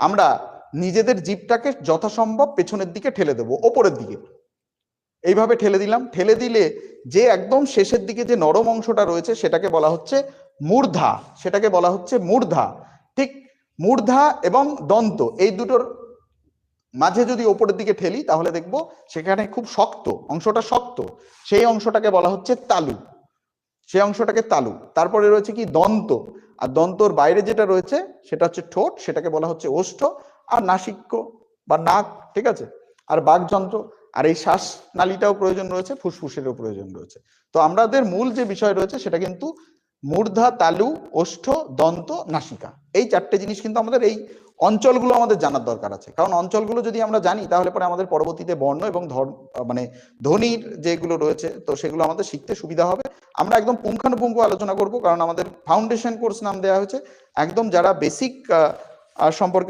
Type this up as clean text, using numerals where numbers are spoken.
আমরা নিজেদের জিভটাকে যথাসম্ভব পেছনের দিকে ঠেলে দেবো, ওপরের দিকে। এইভাবে ঠেলে দিলাম। ঠেলে দিলে যে একদম শেষের দিকে যে নরম অংশটা রয়েছে সেটাকে বলা হচ্ছে মূর্ধা, সেটাকে বলা হচ্ছে মূর্ধা। ঠিক মূর্ধা এবং দন্ত এই দুটোর মাঝে যদি ওপরের দিকে ঠেলি তাহলে দেখবো সেখানে খুব শক্ত অংশটা, শক্ত সেই অংশটাকে বলা হচ্ছে তালু, সেই অংশটাকে তালু। তারপরে রয়েছে কি দন্ত, আর দন্তর বাইরে যেটা রয়েছে সেটা হচ্ছে ঠোঁট, সেটাকে বলা হচ্ছে ওষ্ঠ, আর নাসিক্য বা নাক, ঠিক আছে, আর বাকযন্ত্র, আর এই শ্বাস নালীটাও প্রয়োজন রয়েছে, ফুসফুসেরও প্রয়োজন রয়েছে। তো আমাদের মূল যে বিষয় রয়েছে সেটা কিন্তু মূর্ধা, তালু, ওষ্ঠ, দন্ত, নাসিকা। এই চারটে জিনিস কিন্তু আমাদের এই অঞ্চলগুলো আমাদের জানার দরকার আছে, কারণ অঞ্চলগুলো যদি আমরা জানি তাহলে পরে আমাদের পরবর্তীতে বর্ণ এবং মানে ধ্বনির যেগুলো রয়েছে তো সেগুলো আমাদের শিখতে সুবিধা হবে। আমরা একদম পুঙ্খানুপুঙ্খ আলোচনা করব, কারণ আমাদের ফাউন্ডেশন কোর্স নাম দেওয়া হয়েছে, একদম যারা বেসিক সম্পর্কে